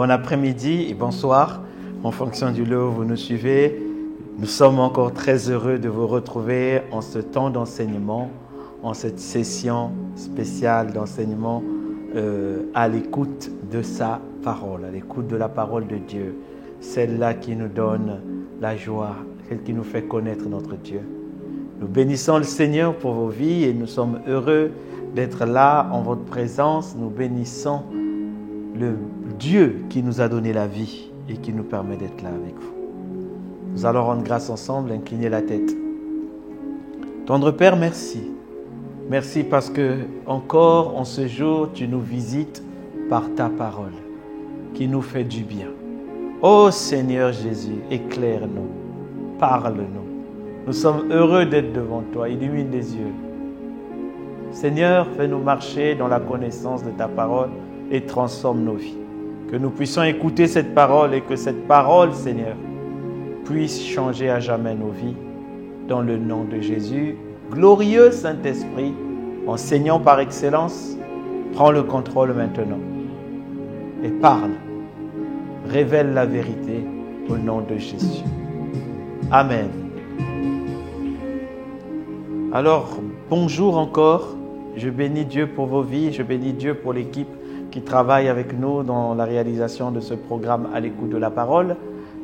Bon après-midi et bonsoir, en fonction du lieu où vous nous suivez. Nous sommes encore très heureux de vous retrouver en ce temps d'enseignement, en cette session spéciale d'enseignement à l'écoute de sa parole, à l'écoute de la parole de Dieu, celle-là qui nous donne la joie, celle qui nous fait connaître notre Dieu. Nous bénissons le Seigneur pour vos vies et nous sommes heureux d'être là en votre présence. Nous bénissons le Dieu qui nous a donné la vie et qui nous permet d'être là avec vous. Nous allons rendre grâce ensemble, incliner la tête. Tendre Père, merci. Merci parce que encore en ce jour, tu nous visites par ta parole qui nous fait du bien. Ô Seigneur Jésus, éclaire-nous, parle-nous. Nous sommes heureux d'être devant toi. Illumine les yeux. Seigneur, fais-nous marcher dans la connaissance de ta parole et transforme nos vies. Que nous puissions écouter cette parole et que cette parole, Seigneur, puisse changer à jamais nos vies. Dans le nom de Jésus, glorieux Saint-Esprit, enseignant par excellence, prends le contrôle maintenant et parle. Révèle la vérité au nom de Jésus. Amen. Alors, bonjour encore. Je bénis Dieu pour vos vies. Je bénis Dieu pour l'équipe qui travaille avec nous dans la réalisation de ce programme à l'écoute de la parole.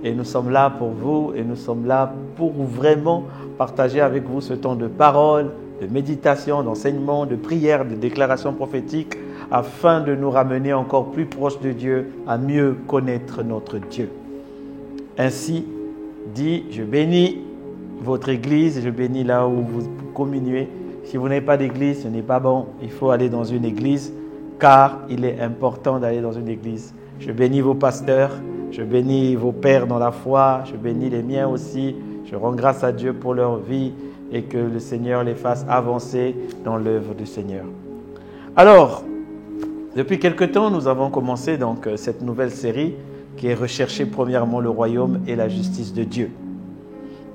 Et nous sommes là pour vous et nous sommes là pour vraiment partager avec vous ce temps de parole, de méditation, d'enseignement, de prière, de déclaration prophétique afin de nous ramener encore plus proches de Dieu, à mieux connaître notre Dieu. Ainsi dit, je bénis votre église, je bénis là où vous communiez. Si vous n'avez pas d'église, ce n'est pas bon. Il faut aller dans une église car il est important d'aller dans une église. Je bénis vos pasteurs, je bénis vos pères dans la foi, je bénis les miens aussi. Je rends grâce à Dieu pour leur vie et que le Seigneur les fasse avancer dans l'œuvre du Seigneur. Alors, depuis quelque temps, nous avons commencé donc cette nouvelle série qui est rechercher premièrement le royaume et la justice de Dieu.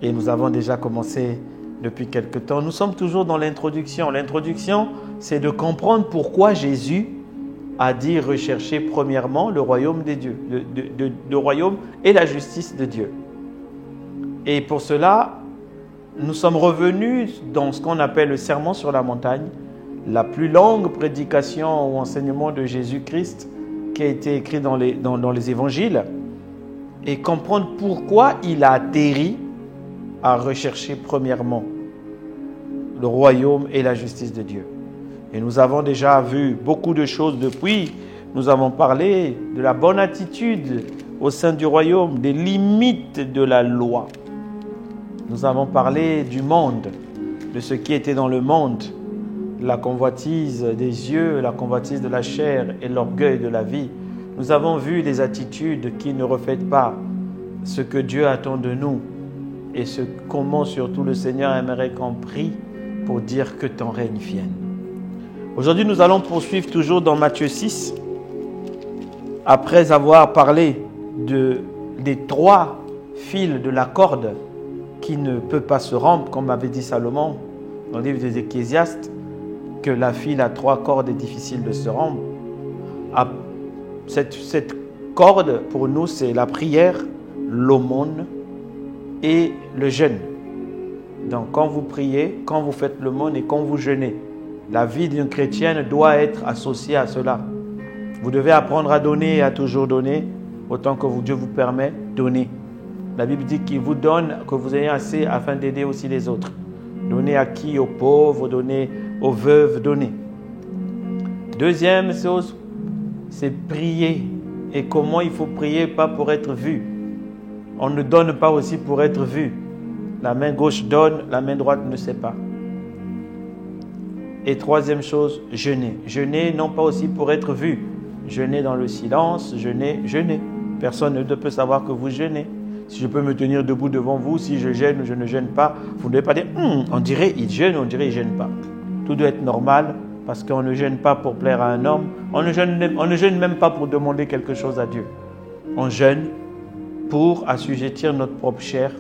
Et nous avons déjà commencé depuis quelque temps. Nous sommes toujours dans l'introduction. L'introduction, c'est de comprendre pourquoi Jésus a dit rechercher premièrement le royaume des dieux, le royaume et la justice de Dieu. Et pour cela, nous sommes revenus dans ce qu'on appelle le sermon sur la montagne, la plus longue prédication ou enseignement de Jésus-Christ qui a été écrit dans les évangiles, et comprendre pourquoi il a atterri à rechercher premièrement le royaume et la justice de Dieu. Et nous avons déjà vu beaucoup de choses depuis. Nous avons parlé de la bonne attitude au sein du royaume, des limites de la loi. Nous avons parlé du monde, de ce qui était dans le monde, la convoitise des yeux, la convoitise de la chair et l'orgueil de la vie. Nous avons vu des attitudes qui ne reflètent pas ce que Dieu attend de nous et comment surtout le Seigneur aimerait qu'on prie pour dire que ton règne vienne. Aujourd'hui, nous allons poursuivre toujours dans Matthieu 6. Après avoir parlé des 3 fils de la corde qui ne peut pas se rompre, comme avait dit Salomon dans le livre des Ecclésiastes, que la file à 3 cordes est difficile de se rompre. Cette corde, pour nous, c'est la prière, l'aumône et le jeûne. Donc, quand vous priez, quand vous faites l'aumône et quand vous jeûnez, la vie d'une chrétienne doit être associée à cela. Vous devez apprendre à donner et à toujours donner, autant que Dieu vous permet, donner. La Bible dit qu'il vous donne, que vous ayez assez afin d'aider aussi les autres. Donnez à qui? Aux pauvres, donnez aux veuves, donnez. Deuxième chose, c'est prier. Et comment il faut prier? Pas pour être vu. On ne donne pas aussi pour être vu. La main gauche donne, la main droite ne sait pas. Et troisième chose, jeûner. Jeûner non pas aussi pour être vu. Jeûner dans le silence, jeûner. Personne ne peut savoir que vous jeûnez. Si je peux me tenir debout devant vous, si je gêne ou je ne gêne pas, vous ne devez pas dire on dirait il gêne, on dirait il gêne pas. Tout doit être normal parce qu'on ne gêne pas pour plaire à un homme. On ne gêne même pas pour demander quelque chose à Dieu. On gêne pour assujettir notre propre chair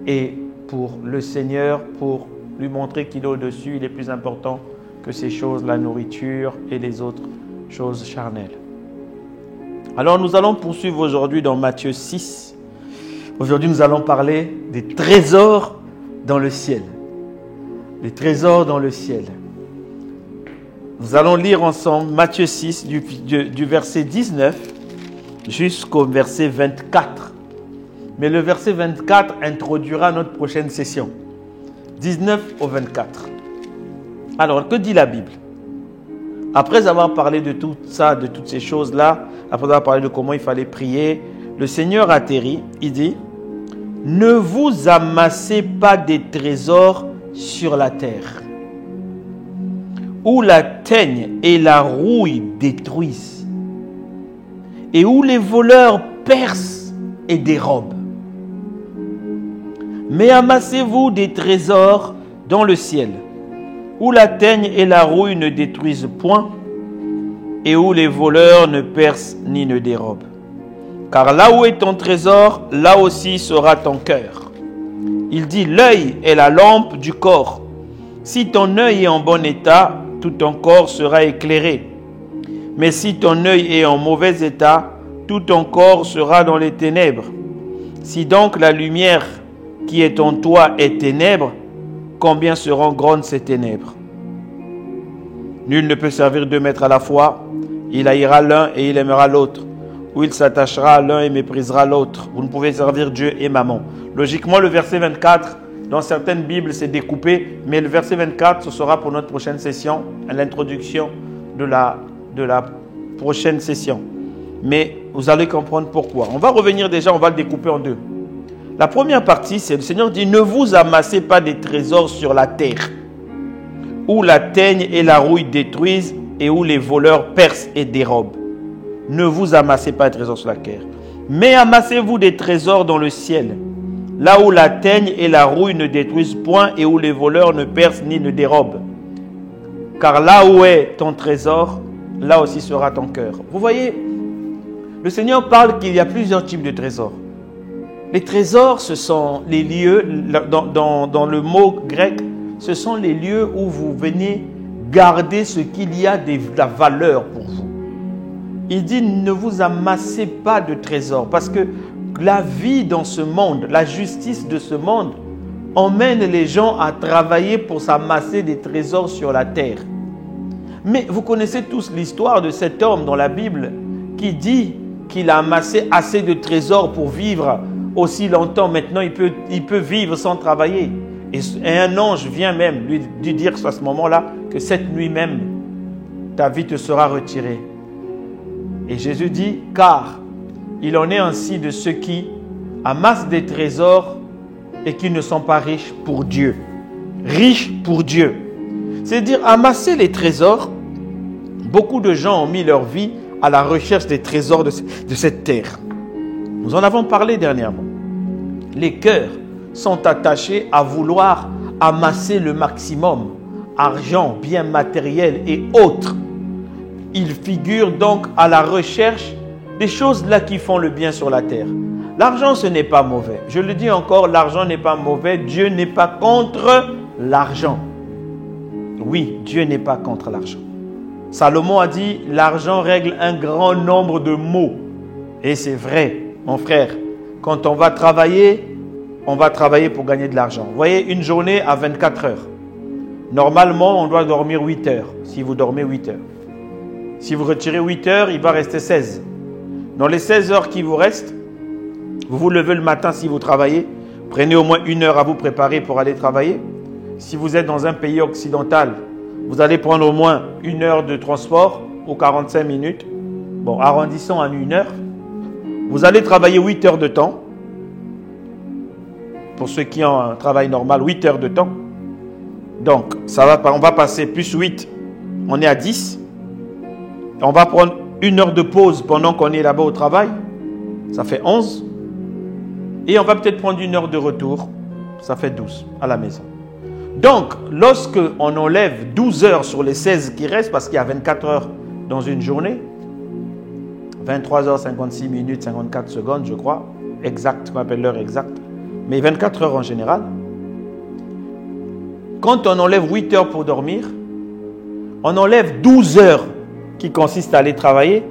et pour le Seigneur, pour lui montrer qu'il est au-dessus, il est plus important que ces choses, la nourriture et les autres choses charnelles. Alors nous allons poursuivre aujourd'hui dans Matthieu 6. Aujourd'hui nous allons parler des trésors dans le ciel. Les trésors dans le ciel. Nous allons lire ensemble Matthieu 6 du verset 19 jusqu'au verset 24. Mais le verset 24 introduira notre prochaine session. 19 au 24. Alors, que dit la Bible? Après avoir parlé de tout ça, de toutes ces choses-là, après avoir parlé de comment il fallait prier, le Seigneur atterrit, il dit: ne vous amassez pas des trésors sur la terre, où la teigne et la rouille détruisent, et où les voleurs percent et dérobent. Mais amassez-vous des trésors dans le ciel, où la teigne et la rouille ne détruisent point, et où les voleurs ne percent ni ne dérobent. Car là où est ton trésor, là aussi sera ton cœur. Il dit: l'œil est la lampe du corps. Si ton œil est en bon état, tout ton corps sera éclairé. Mais si ton œil est en mauvais état, tout ton corps sera dans les ténèbres. Si donc la lumière qui est en toi est ténèbres, combien seront grandes ces ténèbres? Nul ne peut servir deux maîtres à la fois. Il haïra l'un et il aimera l'autre, ou il s'attachera à l'un et méprisera l'autre. Vous ne pouvez servir Dieu et mammon. Logiquement, le verset 24, dans certaines Bibles, c'est découpé, mais le verset 24, ce sera pour notre prochaine session, à l'introduction de la prochaine session. Mais vous allez comprendre pourquoi. On va revenir déjà, on va le découper en deux. La première partie, c'est le Seigneur dit: ne vous amassez pas des trésors sur la terre, où la teigne et la rouille détruisent et où les voleurs percent et dérobent. Ne vous amassez pas des trésors sur la terre, mais amassez-vous des trésors dans le ciel, là où la teigne et la rouille ne détruisent point et où les voleurs ne percent ni ne dérobent. Car là où est ton trésor, là aussi sera ton cœur. Vous voyez, le Seigneur parle qu'il y a plusieurs types de trésors. Les trésors, ce sont les lieux, dans le mot grec, ce sont les lieux où vous venez garder ce qu'il y a de la valeur pour vous. Il dit: ne vous amassez pas de trésors, parce que la vie dans ce monde, la justice de ce monde, emmène les gens à travailler pour s'amasser des trésors sur la terre. Mais vous connaissez tous l'histoire de cet homme dans la Bible qui dit qu'il a amassé assez de trésors pour vivre aussi longtemps. Maintenant, il peut vivre sans travailler. Et un ange vient même lui dire à ce moment-là que cette nuit même, ta vie te sera retirée. Et Jésus dit: car il en est ainsi de ceux qui amassent des trésors et qui ne sont pas riches pour Dieu. Riches pour Dieu. C'est-à-dire, amasser les trésors, beaucoup de gens ont mis leur vie à la recherche des trésors de cette terre. Nous en avons parlé dernièrement. Les cœurs sont attachés à vouloir amasser le maximum, argent, biens matériels et autres. Ils figurent donc à la recherche des choses là qui font le bien sur la terre. L'argent, ce n'est pas mauvais. Je le dis encore, l'argent n'est pas mauvais. Dieu n'est pas contre l'argent. Oui, Dieu n'est pas contre l'argent. Salomon a dit: l'argent règle un grand nombre de maux. Et c'est vrai, mon frère. Quand on va travailler pour gagner de l'argent. Vous voyez, une journée à 24 heures. Normalement, on doit dormir 8 heures, si vous dormez 8 heures. Si vous retirez 8 heures, il va rester 16. Dans les 16 heures qui vous restent, vous vous levez le matin si vous travaillez, prenez au moins 1 heure à vous préparer pour aller travailler. Si vous êtes dans un pays occidental, vous allez prendre au moins 1 heure de transport ou 45 minutes. Bon, arrondissons à 1 heure. Vous allez travailler 8 heures de temps. Pour ceux qui ont un travail normal, 8 heures de temps. Donc, on va passer plus 8. On est à 10. On va prendre 1 heure de pause pendant qu'on est là-bas au travail. Ça fait 11. Et on va peut-être prendre 1 heure de retour. Ça fait 12 à la maison. Donc, lorsque on enlève 12 heures sur les 16 qui restent, parce qu'il y a 24 heures dans une journée, 23 heures 56 minutes 54 secondes, je crois, exact, ce qu'on appelle l'heure exacte, mais 24 heures en général. Quand on enlève 8 heures pour dormir, on enlève 12 heures qui consistent à aller travailler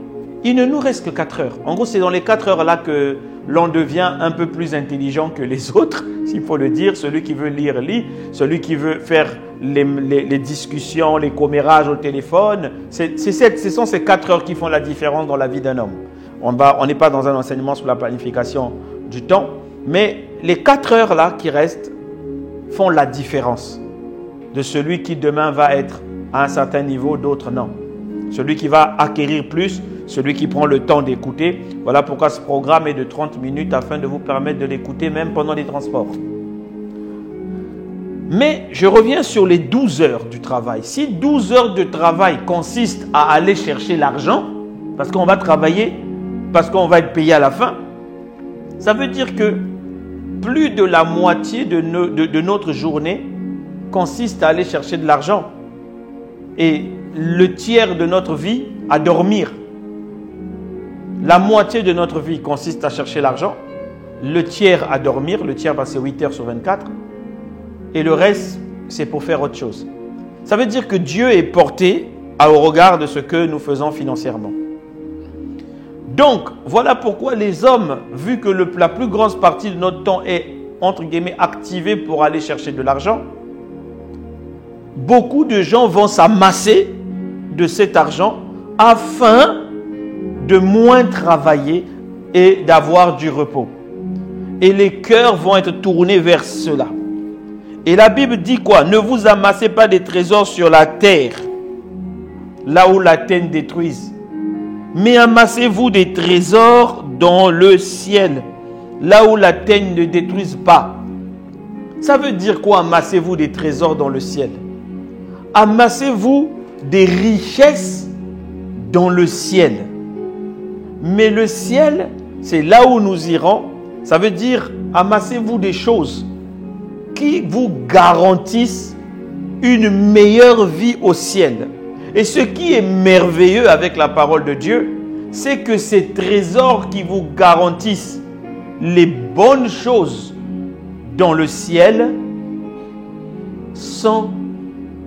il ne nous reste que 4 heures. En gros, c'est dans les 4 heures-là que l'on devient un peu plus intelligent que les autres, s'il faut le dire. Celui qui veut lire, lit. Celui qui veut faire les discussions, les commérages au téléphone. Ce sont ces 4 heures qui font la différence dans la vie d'un homme. On n'est pas dans un enseignement sur la planification du temps, mais les 4 heures-là qui restent font la différence de celui qui demain va être à un certain niveau, d'autres non. Celui qui va acquérir plus, celui qui prend le temps d'écouter. Voilà pourquoi ce programme est de 30 minutes afin de vous permettre de l'écouter même pendant les transports. Mais je reviens sur les 12 heures du travail. Si 12 heures de travail consistent à aller chercher l'argent, parce qu'on va travailler, parce qu'on va être payé à la fin, ça veut dire que plus de la moitié de notre journée consiste à aller chercher de l'argent. Et le tiers de notre vie à dormir. La moitié de notre vie consiste à chercher l'argent. Le tiers à dormir. Le tiers, c'est 8 heures sur 24. Et le reste, c'est pour faire autre chose. Ça veut dire que Dieu est porté au regard de ce que nous faisons financièrement. Donc, voilà pourquoi les hommes, vu que la plus grosse partie de notre temps est, entre guillemets, activée pour aller chercher de l'argent, beaucoup de gens vont s'amasser de cet argent afin de moins travailler et d'avoir du repos. Et les cœurs vont être tournés vers cela. Et la Bible dit quoi? Ne vous amassez pas des trésors sur la terre, là où la teigne détruise, mais amassez-vous des trésors dans le ciel, là où la teigne ne détruise pas. Ça veut dire quoi, amassez-vous des trésors dans le ciel? Amassez-vous des richesses dans le ciel. Mais le ciel, c'est là où nous irons. Ça veut dire, amassez-vous des choses qui vous garantissent une meilleure vie au ciel. Et ce qui est merveilleux avec la parole de Dieu, c'est que ces trésors qui vous garantissent les bonnes choses dans le ciel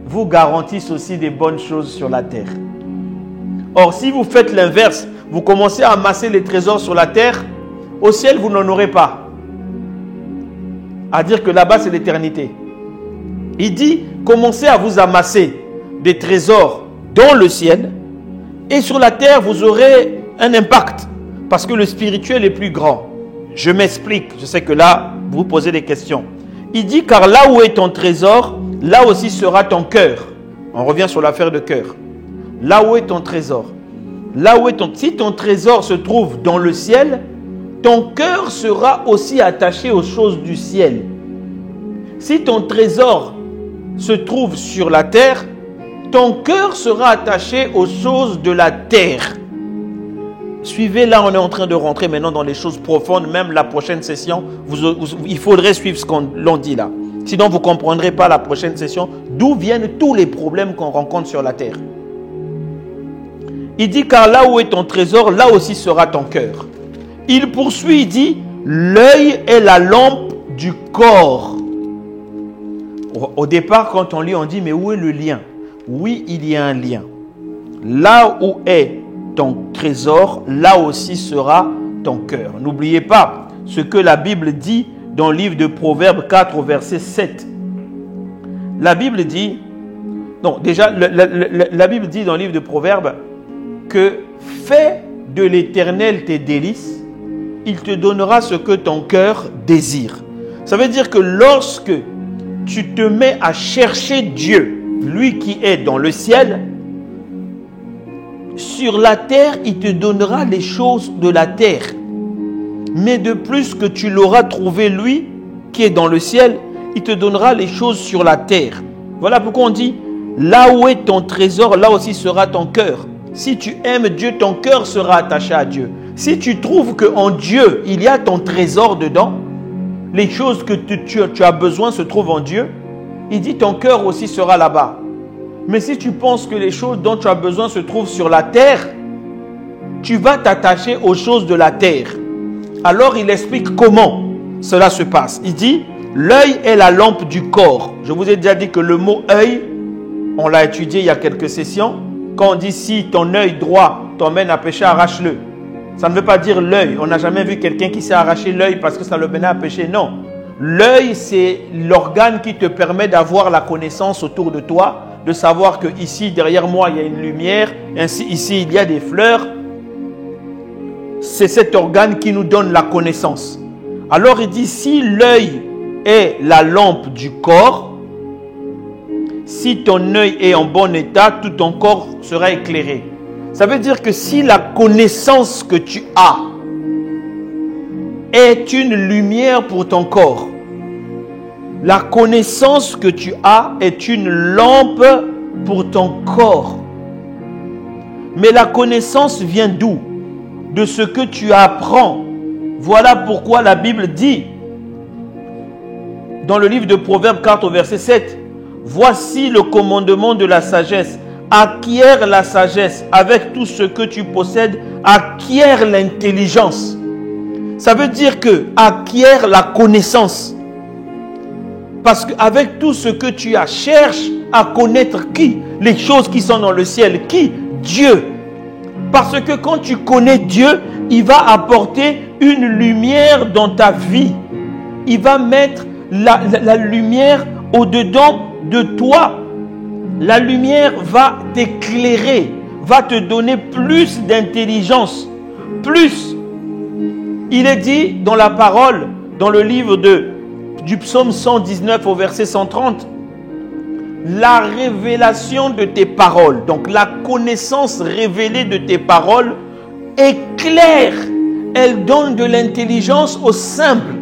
vous garantissent aussi des bonnes choses sur la terre. Or, si vous faites l'inverse, vous commencez à amasser les trésors sur la terre, au ciel, vous n'en aurez pas. À dire que là-bas, c'est l'éternité. Il dit, commencez à vous amasser des trésors dans le ciel, et sur la terre, vous aurez un impact, parce que le spirituel est plus grand. Je m'explique, je sais que là, vous posez des questions. Il dit, car là où est ton trésor, là aussi sera ton cœur. On revient sur l'affaire de cœur. Là où est ton trésor? Si ton trésor se trouve dans le ciel, ton cœur sera aussi attaché aux choses du ciel. Si ton trésor se trouve sur la terre, ton cœur sera attaché aux choses de la terre. Suivez, là on est en train de rentrer maintenant dans les choses profondes. Même la prochaine session, il faudrait suivre ce qu'on dit là. Sinon vous ne comprendrez pas la prochaine session d'où viennent tous les problèmes qu'on rencontre sur la terre. Il dit, car là où est ton trésor, là aussi sera ton cœur. Il poursuit, il dit, l'œil est la lampe du corps. Au départ, quand on lit, on dit, mais où est le lien? Oui, il y a un lien. Là où est ton trésor, là aussi sera ton cœur. N'oubliez pas ce que la Bible dit dans le livre de Proverbes 4 au verset 7. La Bible dit, la Bible dit dans le livre de Proverbes que fais de l'Éternel tes délices, il te donnera ce que ton cœur désire. Ça veut dire que lorsque tu te mets à chercher Dieu, lui qui est dans le ciel, sur la terre, il te donnera les choses de la terre. Mais de plus que tu l'auras trouvé lui qui est dans le ciel, il te donnera les choses sur la terre. Voilà pourquoi on dit, là où est ton trésor, là aussi sera ton cœur. Si tu aimes Dieu, ton cœur sera attaché à Dieu. Si tu trouves qu'en Dieu, il y a ton trésor dedans, les choses que tu as besoin se trouvent en Dieu, il dit ton cœur aussi sera là-bas. Mais si tu penses que les choses dont tu as besoin se trouvent sur la terre, tu vas t'attacher aux choses de la terre. Alors il explique comment cela se passe. Il dit, l'œil est la lampe du corps. Je vous ai déjà dit que le mot œil, on l'a étudié il y a quelques sessions. Quand on dit si ton œil droit t'emmène à pécher, arrache-le. Ça ne veut pas dire l'œil. On n'a jamais vu quelqu'un qui s'est arraché l'œil parce que ça le menait à pécher. Non. L'œil, c'est l'organe qui te permet d'avoir la connaissance autour de toi, de savoir que ici, derrière moi, il y a une lumière, ainsi ici, il y a des fleurs. C'est cet organe qui nous donne la connaissance. Alors il dit, si l'œil est la lampe du corps, si ton œil est en bon état, tout ton corps sera éclairé. Ça veut dire que si la connaissance que tu as est une lumière pour ton corps, la connaissance que tu as est une lampe pour ton corps. Mais la connaissance vient d'où? De ce que tu apprends. Voilà pourquoi la Bible dit, dans le livre de Proverbes 4 au verset 7, « Voici le commandement de la sagesse. Acquiert la sagesse avec tout ce que tu possèdes. Acquiert l'intelligence. » Ça veut dire que acquiert la connaissance. Parce qu'avec tout ce que tu as, cherche à connaître qui? Les choses qui sont dans le ciel. Qui? Dieu. Parce que quand tu connais Dieu, il va apporter une lumière dans ta vie. Il va mettre la lumière au-dedans de toi. La lumière va t'éclairer, va te donner plus d'intelligence. Plus. Il est dit dans la parole, dans le livre du psaume 119 au verset 130, la révélation de tes paroles, donc la connaissance révélée de tes paroles éclaire, elle donne de l'intelligence au simple.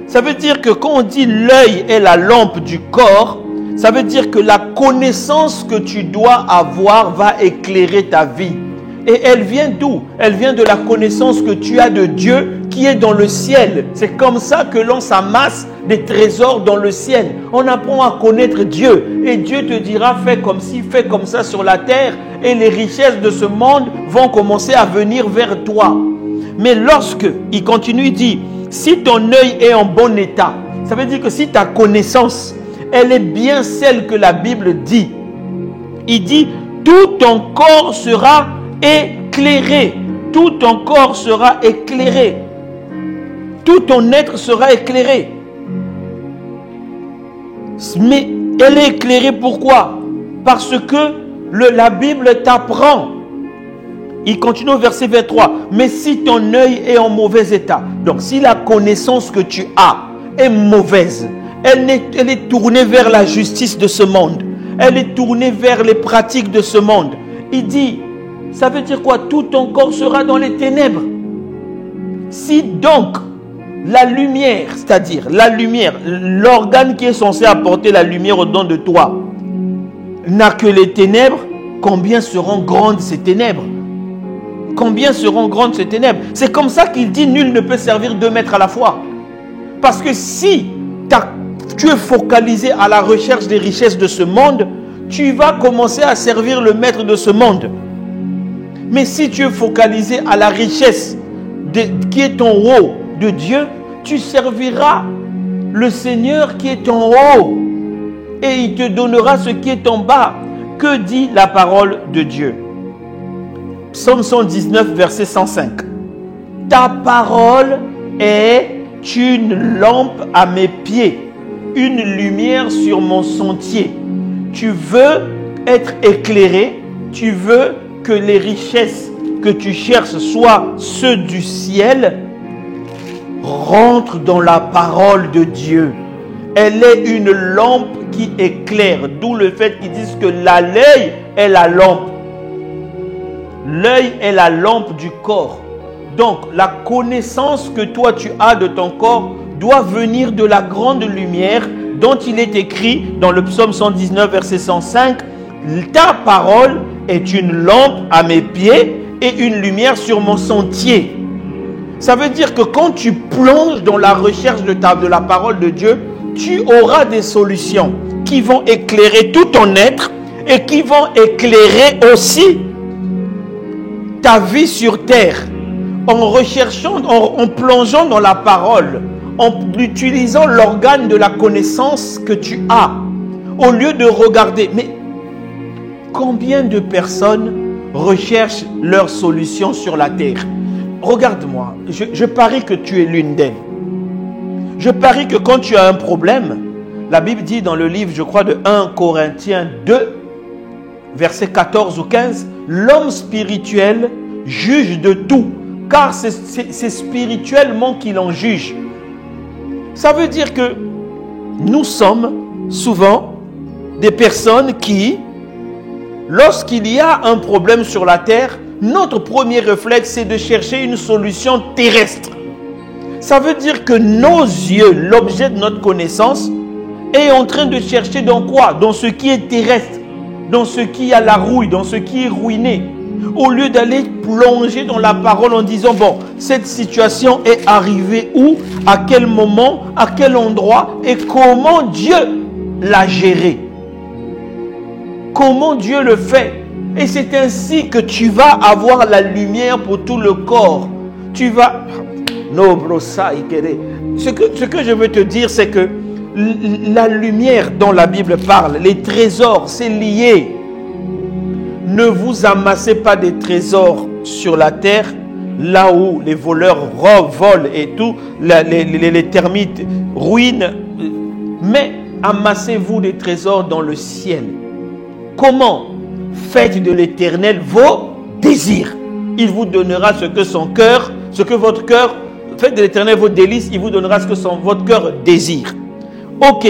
Ça veut dire que quand on dit l'œil est la lampe du corps, ça veut dire que la connaissance que tu dois avoir va éclairer ta vie. Et elle vient d'où? Elle vient de la connaissance que tu as de Dieu qui est dans le ciel. C'est comme ça que l'on s'amasse des trésors dans le ciel. On apprend à connaître Dieu. Et Dieu te dira, fais comme ci, fais comme ça sur la terre. Et les richesses de ce monde vont commencer à venir vers toi. Mais lorsque, il continue, il dit, si ton œil est en bon état, ça veut dire que si ta connaissance, elle est bien celle que la Bible dit, il dit, tout ton corps sera éclairé. Tout ton corps sera éclairé. Tout ton être sera éclairé. Mais elle est éclairée pourquoi? Parce que la Bible t'apprend. Il continue au verset 23. Mais si ton œil est en mauvais état, donc si la connaissance que tu as est mauvaise, elle est tournée vers la justice de ce monde, elle est tournée vers les pratiques de ce monde. Il dit, ça veut dire quoi? Tout ton corps sera dans les ténèbres. Si donc la lumière, c'est-à-dire la lumière, l'organe qui est censé apporter la lumière au-dedans de toi, n'a que les ténèbres, combien seront grandes ces ténèbres? Combien seront grandes ces ténèbres? C'est comme ça qu'il dit, nul ne peut servir 2 maîtres à la fois. Parce que si tu es focalisé à la recherche des richesses de ce monde, tu vas commencer à servir le maître de ce monde. Mais si tu es focalisé à la richesse qui est en haut de Dieu, tu serviras le Seigneur qui est en haut et il te donnera ce qui est en bas. Que dit la parole de Dieu? Psaume 119, verset 105. Ta parole est une lampe à mes pieds, une lumière sur mon sentier. Tu veux être éclairé, tu veux que les richesses que tu cherches soient ceux du ciel, rentre dans la parole de Dieu. Elle est une lampe qui éclaire, d'où le fait qu'ils disent que l'œil est la lampe. L'œil est la lampe du corps. Donc, la connaissance que toi tu as de ton corps doit venir de la grande lumière dont il est écrit dans le psaume 119, verset 105. Ta parole est une lampe à mes pieds et une lumière sur mon sentier. Ça veut dire que quand tu plonges dans la recherche de la parole de Dieu, tu auras des solutions qui vont éclairer tout ton être et qui vont éclairer aussi ta vie sur terre. En recherchant, en plongeant dans la parole, en utilisant l'organe de la connaissance que tu as, au lieu de regarder. Mais combien de personnes recherchent leur solution sur la terre. Regarde-moi, je parie que tu es l'une d'elles. Je parie que quand tu as un problème, la Bible dit dans le livre, je crois, de 1 Corinthiens 2, verset 14 ou 15, l'homme spirituel juge de tout, car c'est spirituellement qu'il en juge. Ça veut dire que nous sommes souvent des personnes qui, lorsqu'il y a un problème sur la terre, notre premier réflexe, c'est de chercher une solution terrestre. Ça veut dire que nos yeux, l'objet de notre connaissance, est en train de chercher dans quoi? Dans ce qui est terrestre, dans ce qui a la rouille, dans ce qui est ruiné. Au lieu d'aller plonger dans la parole en disant, bon, cette situation est arrivée où, à quel moment, à quel endroit et comment Dieu l'a gérée. Comment Dieu le fait. Et c'est ainsi que tu vas avoir la lumière pour tout le corps. Tu vas... Ce que je veux te dire, c'est que la lumière dont la Bible parle, les trésors, c'est lié. Ne vous amassez pas des trésors sur la terre, là où les voleurs volent et tout, les termites ruinent, mais amassez-vous des trésors dans le ciel. Comment? Faites de l'Éternel vos désirs. Il vous donnera ce que son cœur, ce que votre cœur, faites de l'Éternel vos délices, il vous donnera ce que votre cœur désire. Ok,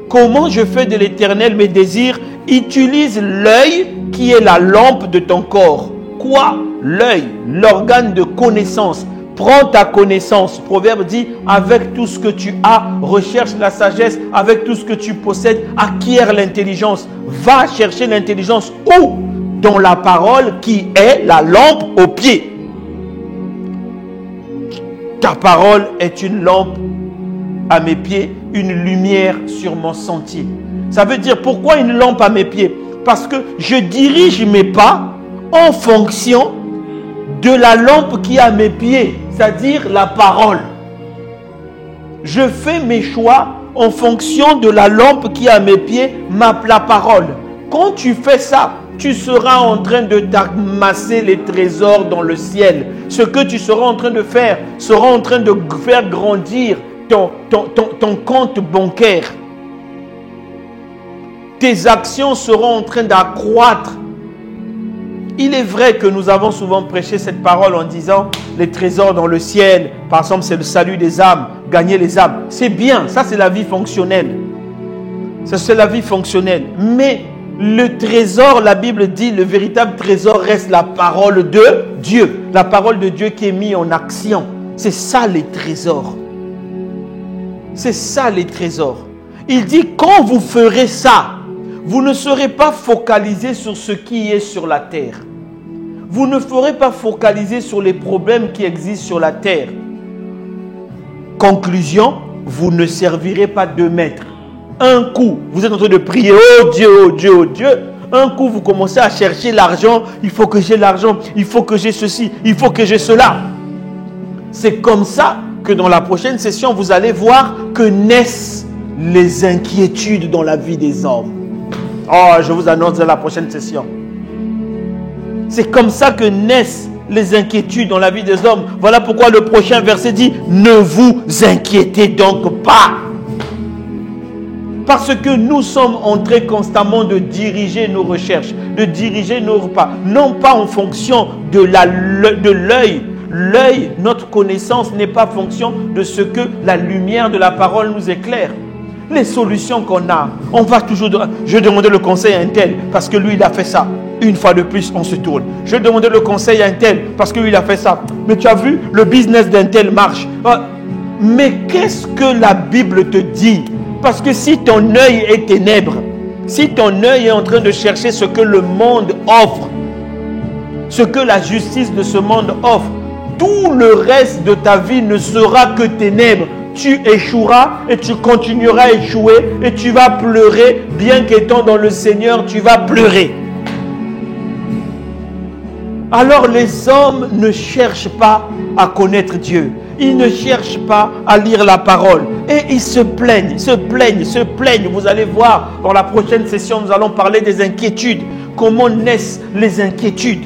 comment je fais de l'Éternel mes désirs? Utilise l'œil qui est la lampe de ton corps. Quoi? L'œil, l'organe de connaissance. Prends ta connaissance. Proverbe dit, avec tout ce que tu as, recherche la sagesse. Avec tout ce que tu possèdes, acquiert l'intelligence. Va chercher l'intelligence où? Dans la parole qui est la lampe aux pieds. Ta parole est une lampe à mes pieds, une lumière sur mon sentier. Ça veut dire, pourquoi une lampe à mes pieds? Parce que je dirige mes pas en fonction de la lampe qui est à mes pieds, c'est-à-dire la parole. Je fais mes choix en fonction de la lampe qui est à mes pieds, la parole. Quand tu fais ça, tu seras en train de t'amasser les trésors dans le ciel. Ce que tu seras en train de faire sera en train de faire grandir ton compte bancaire. Tes actions seront en train d'accroître. Il est vrai que nous avons souvent prêché cette parole en disant les trésors dans le ciel, par exemple, c'est le salut des âmes, gagner les âmes. C'est bien, ça c'est la vie fonctionnelle. Ça c'est la vie fonctionnelle. Mais le trésor, la Bible dit, le véritable trésor reste la parole de Dieu. La parole de Dieu qui est mise en action. C'est ça les trésors. C'est ça les trésors. Il dit, quand vous ferez ça, vous ne serez pas focalisé sur ce qui est sur la terre. Vous ne ferez pas focaliser sur les problèmes qui existent sur la terre. Conclusion, vous ne servirez pas de maître. Un coup, vous êtes en train de prier, oh Dieu, oh Dieu, oh Dieu. Un coup, vous commencez à chercher l'argent. Il faut que j'ai l'argent, il faut que j'ai ceci, il faut que j'ai cela. C'est comme ça que dans la prochaine session, vous allez voir que naissent les inquiétudes dans la vie des hommes. Oh, je vous annonce dans la prochaine session. C'est comme ça que naissent les inquiétudes dans la vie des hommes. Voilà pourquoi le prochain verset dit, ne vous inquiétez donc pas. Parce que nous sommes en train constamment de diriger nos recherches, de diriger nos repas, non pas en fonction de l'œil. L'œil, notre connaissance n'est pas fonction de ce que la lumière de la parole nous éclaire. Les solutions qu'on a, on va toujours... Je demandais le conseil à un tel parce que lui, il a fait ça. Une fois de plus, on se tourne. Je demandais le conseil à un tel parce que lui, il a fait ça. Mais tu as vu, le business d'un tel marche. Mais qu'est-ce que la Bible te dit? Parce que si ton œil est ténèbre, si ton œil est en train de chercher ce que le monde offre, ce que la justice de ce monde offre, tout le reste de ta vie ne sera que ténèbres. Tu échoueras et tu continueras à échouer et tu vas pleurer. Bien qu'étant dans le Seigneur, tu vas pleurer. Alors les hommes ne cherchent pas à connaître Dieu. Ils ne cherchent pas à lire la parole. Et ils se plaignent, se plaignent, se plaignent. Vous allez voir, dans la prochaine session, nous allons parler des inquiétudes. Comment naissent les inquiétudes?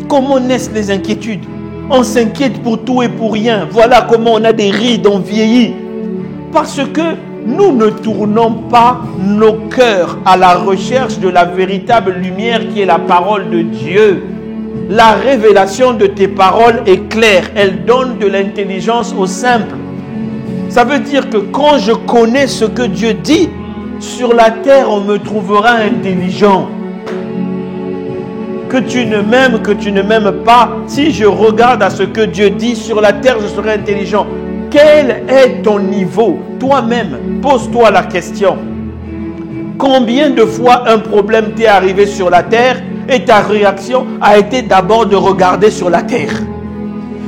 Comment naissent les inquiétudes? On s'inquiète pour tout et pour rien. Voilà comment on a des rides, on vieillit. Parce que nous ne tournons pas nos cœurs à la recherche de la véritable lumière qui est la parole de Dieu. La révélation de tes paroles est claire. Elle donne de l'intelligence au simple. Ça veut dire que quand je connais ce que Dieu dit, sur la terre, on me trouvera intelligent. Que tu ne m'aimes pas, si je regarde à ce que Dieu dit, sur la terre, je serai intelligent. Quel est ton niveau? Toi-même, pose-toi la question. Combien de fois un problème t'est arrivé sur la terre et ta réaction a été d'abord de regarder sur la terre?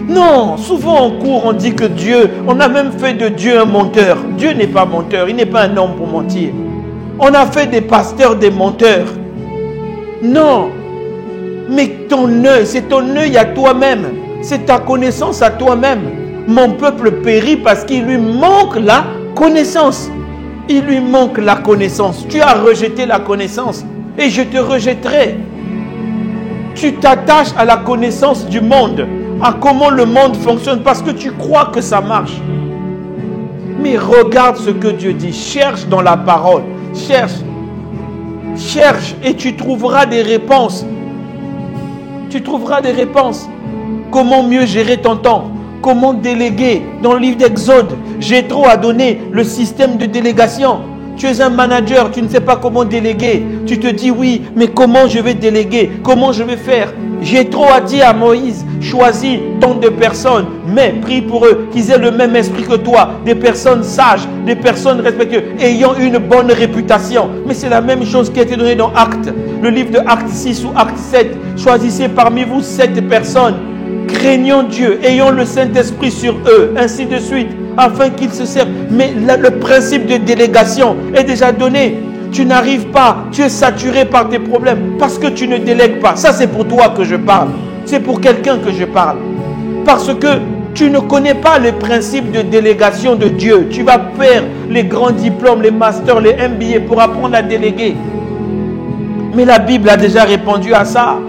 Non, souvent en cours, on dit que Dieu, on a même fait de Dieu un menteur. Dieu n'est pas menteur, il n'est pas un homme pour mentir. On a fait des pasteurs des menteurs. Non, mais ton œil, c'est ton œil à toi-même. C'est ta connaissance à toi-même. Mon peuple périt parce qu'il lui manque la connaissance. Il lui manque la connaissance. Tu as rejeté la connaissance et je te rejetterai. Tu t'attaches à la connaissance du monde, à comment le monde fonctionne parce que tu crois que ça marche. Mais regarde ce que Dieu dit. Cherche dans la parole. Cherche et tu trouveras des réponses. Tu trouveras des réponses. Comment mieux gérer ton temps? Comment déléguer? Dans le livre d'Exode, Jéthro a donné le système de délégation. Tu es un manager, tu ne sais pas comment déléguer. Tu te dis oui, mais comment je vais déléguer? Comment je vais faire? Jéthro a dit à Moïse, choisis tant de personnes, mais prie pour eux, qu'ils aient le même esprit que toi, des personnes sages, des personnes respectueuses, ayant une bonne réputation. Mais c'est la même chose qui a été donnée dans Actes, le livre de Actes 6 ou Actes 7. Choisissez parmi vous 7 personnes, craignant Dieu, ayant le Saint-Esprit sur eux, ainsi de suite, afin qu'ils se servent. Mais le principe de délégation est déjà donné. Tu n'arrives pas, tu es saturé par tes problèmes parce que tu ne délègues pas. Ça, c'est pour toi que je parle. C'est pour quelqu'un que je parle. Parce que tu ne connais pas le principe de délégation de Dieu. Tu vas faire les grands diplômes, les masters, les MBA pour apprendre à déléguer. Mais la Bible a déjà répondu à ça.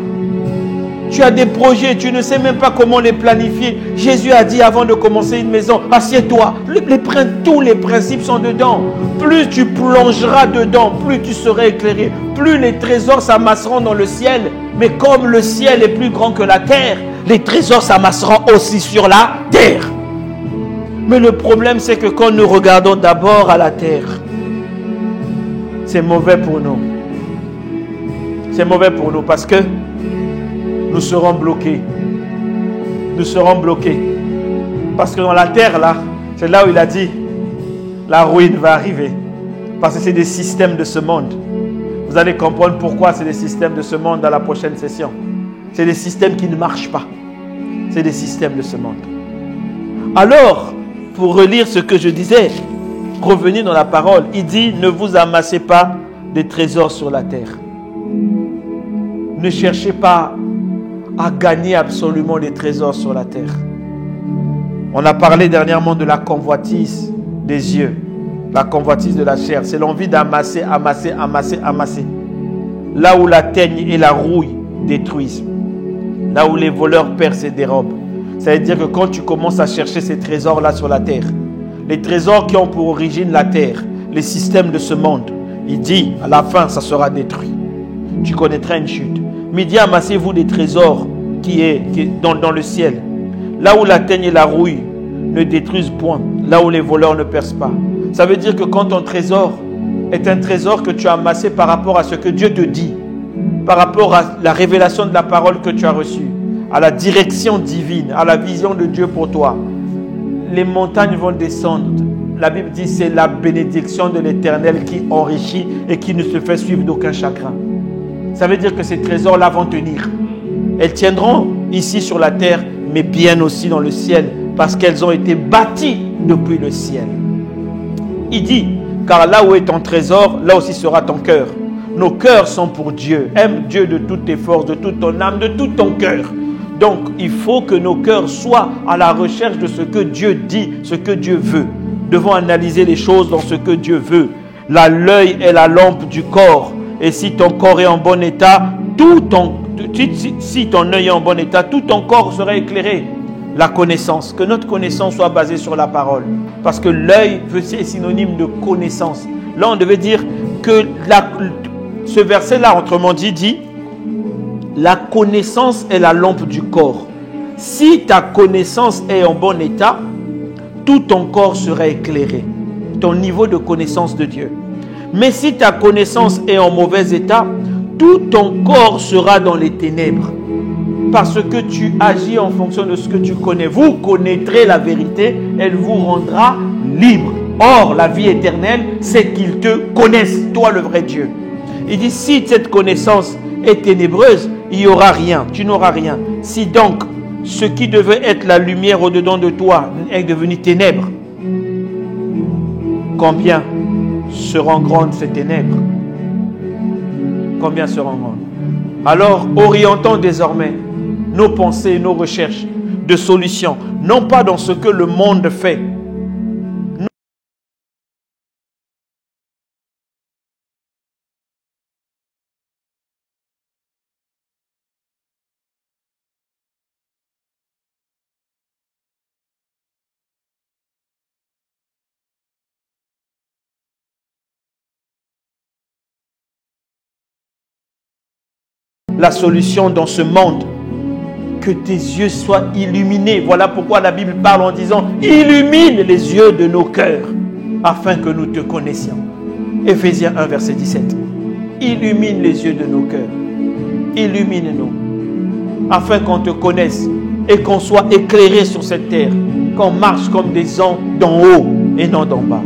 Tu as des projets, tu ne sais même pas comment les planifier. Jésus a dit avant de commencer une maison, assieds-toi. Tous les principes sont dedans. Plus tu plongeras dedans, plus tu seras éclairé. Plus les trésors s'amasseront dans le ciel. Mais comme le ciel est plus grand que la terre, les trésors s'amasseront aussi sur la terre. Mais le problème, c'est que quand nous regardons d'abord à la terre, c'est mauvais pour nous. C'est mauvais pour nous parce que nous serons bloqués. Nous serons bloqués. Parce que dans la terre, là, c'est là où il a dit, la ruine va arriver. Parce que c'est des systèmes de ce monde. Vous allez comprendre pourquoi c'est des systèmes de ce monde dans la prochaine session. C'est des systèmes qui ne marchent pas. C'est des systèmes de ce monde. Alors, pour relire ce que je disais, revenez dans la parole. Il dit, ne vous amassez pas des trésors sur la terre. Ne cherchez pas à gagner absolument des trésors sur la terre. On a parlé dernièrement de la convoitise des yeux, la convoitise de la chair. C'est l'envie d'amasser, amasser, amasser, amasser. Là où la teigne et la rouille détruisent. Là où les voleurs percent et dérobent. Ça veut dire que quand tu commences à chercher ces trésors-là sur la terre, les trésors qui ont pour origine la terre, les systèmes de ce monde, il dit, à la fin, ça sera détruit. Tu connaîtras une chute. Mais il dit, amassez-vous des trésors qui est dans le ciel. Là où la teigne et la rouille ne détruisent point. Là où les voleurs ne percent pas. Ça veut dire que quand ton trésor est un trésor que tu as amassé par rapport à ce que Dieu te dit, par rapport à la révélation de la parole que tu as reçue, à la direction divine, à la vision de Dieu pour toi, les montagnes vont descendre. La Bible dit c'est la bénédiction de l'Éternel qui enrichit et qui ne se fait suivre d'aucun chagrin. Ça veut dire que ces trésors-là vont tenir. Elles tiendront ici sur la terre, mais bien aussi dans le ciel, parce qu'elles ont été bâties depuis le ciel. Il dit, car là où est ton trésor, là aussi sera ton cœur. Nos cœurs sont pour Dieu. Aime Dieu de toutes tes forces, de toute ton âme, de tout ton cœur. Donc, il faut que nos cœurs soient à la recherche de ce que Dieu dit, ce que Dieu veut. Nous devons analyser les choses dans ce que Dieu veut. L'œil est la lampe du corps. Et si ton corps est en bon état, tout si ton œil est en bon état, tout ton corps sera éclairé. La connaissance, que notre connaissance soit basée sur la parole. Parce que l'œil est synonyme de connaissance. Là, on devait dire que ce verset-là, autrement dit, la connaissance est la lampe du corps. Si ta connaissance est en bon état, tout ton corps sera éclairé. Ton niveau de connaissance de Dieu. Mais si ta connaissance est en mauvais état, tout ton corps sera dans les ténèbres. Parce que tu agis en fonction de ce que tu connais. Vous connaîtrez la vérité, elle vous rendra libre. Or, la vie éternelle, c'est qu'ils te connaissent, toi le vrai Dieu. Il dit, si cette connaissance est ténébreuse, il n'y aura rien, tu n'auras rien. Si donc, ce qui devait être la lumière au-dedans de toi est devenu ténèbres, combien seront grandes ces ténèbres? Combien seront grandes? Alors, orientons désormais nos pensées, nos recherches de solutions, non pas dans ce que le monde fait. La solution dans ce monde, que tes yeux soient illuminés. Voilà pourquoi la Bible parle en disant, illumine les yeux de nos cœurs, afin que nous te connaissions. Éphésiens 1, verset 17. Illumine les yeux de nos cœurs. Illumine-nous, afin qu'on te connaisse et qu'on soit éclairé sur cette terre, qu'on marche comme des gens d'en haut et non d'en bas.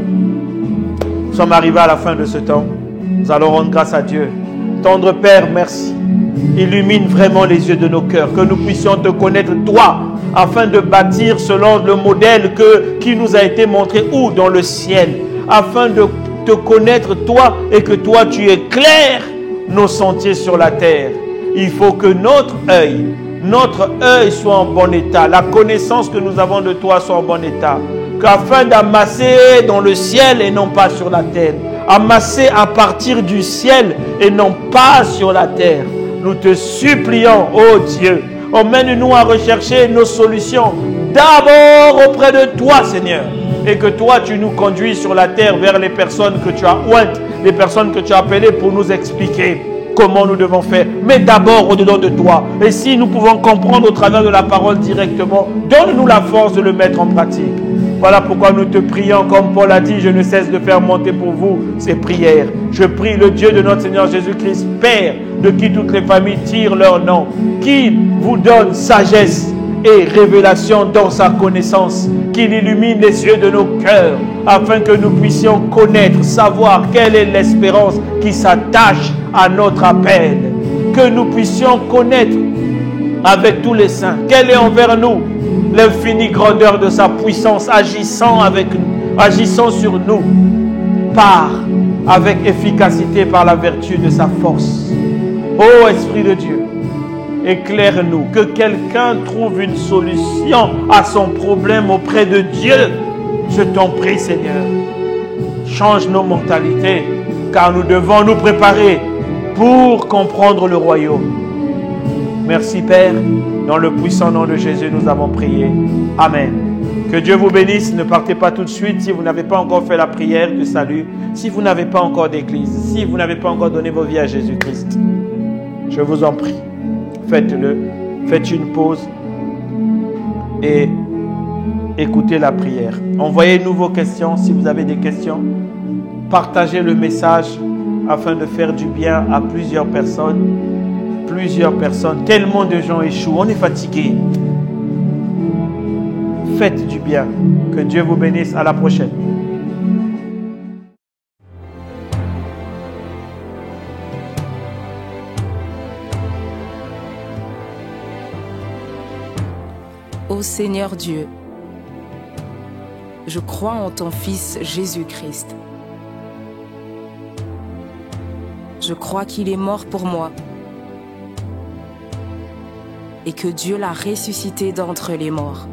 Nous sommes arrivés à la fin de ce temps. Nous allons rendre grâce à Dieu. Tendre Père, merci. Illumine vraiment les yeux de nos cœurs, que nous puissions te connaître toi, afin de bâtir selon le modèle qui nous a été montré où dans le ciel, afin de te connaître toi et que toi tu éclaires nos sentiers sur la terre. Il faut que notre œil soit en bon état, la connaissance que nous avons de toi soit en bon état, qu'afin d'amasser dans le ciel et non pas sur la terre, amasser à partir du ciel et non pas sur la terre. Nous te supplions, ô Dieu, emmène-nous à rechercher nos solutions d'abord auprès de toi, Seigneur. Et que toi, tu nous conduis sur la terre vers les personnes que tu as ointes, les personnes que tu as appelées pour nous expliquer comment nous devons faire. Mais d'abord au-dedans de toi. Et si nous pouvons comprendre au travers de la parole directement, donne-nous la force de le mettre en pratique. Voilà pourquoi nous te prions, comme Paul a dit, je ne cesse de faire monter pour vous ces prières. Je prie le Dieu de notre Seigneur Jésus-Christ, Père, de qui toutes les familles tirent leur nom, qu'il vous donne sagesse et révélation dans sa connaissance, qu'il illumine les yeux de nos cœurs, afin que nous puissions connaître, savoir quelle est l'espérance qui s'attache à notre appel, que nous puissions connaître avec tous les saints, quelle est envers nous l'infinie grandeur de sa puissance, agissant sur nous, avec efficacité par la vertu de sa force. Ô Esprit de Dieu, éclaire-nous, que quelqu'un trouve une solution à son problème auprès de Dieu. Je t'en prie, Seigneur, change nos mentalités, car nous devons nous préparer pour comprendre le royaume. Merci Père, dans le puissant nom de Jésus nous avons prié. Amen. Que Dieu vous bénisse, ne partez pas tout de suite si vous n'avez pas encore fait la prière du salut, si vous n'avez pas encore d'église, si vous n'avez pas encore donné vos vies à Jésus-Christ. Je vous en prie, faites-le, faites une pause et écoutez la prière. Envoyez-nous vos questions si vous avez des questions. Partagez le message afin de faire du bien à plusieurs personnes. Tellement de gens échouent, on est fatigué. Faites du bien. Que Dieu vous bénisse. À la prochaine. Ô Seigneur Dieu, je crois en ton Fils Jésus-Christ. Je crois qu'il est mort pour moi et que Dieu l'a ressuscité d'entre les morts.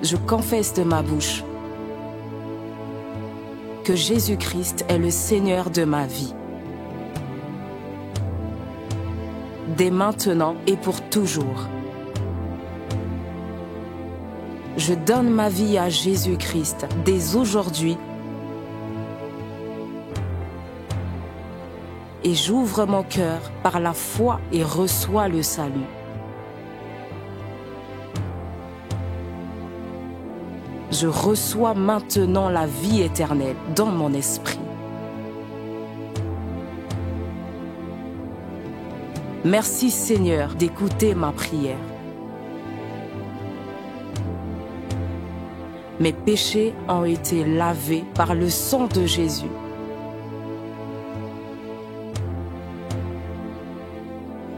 Je confesse de ma bouche que Jésus-Christ est le Seigneur de ma vie dès maintenant et pour toujours. Je donne ma vie à Jésus-Christ dès aujourd'hui et j'ouvre mon cœur par la foi et reçois le salut. Je reçois maintenant la vie éternelle dans mon esprit. Merci Seigneur d'écouter ma prière. Mes péchés ont été lavés par le sang de Jésus.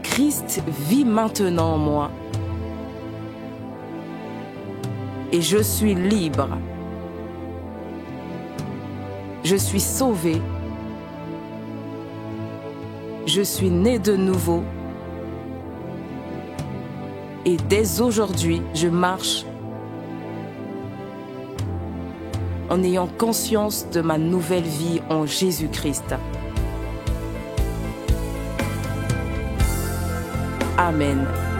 Christ vit maintenant en moi. Et je suis libre. Je suis sauvé. Je suis né de nouveau. Et dès aujourd'hui, je marche en ayant conscience de ma nouvelle vie en Jésus-Christ. Amen.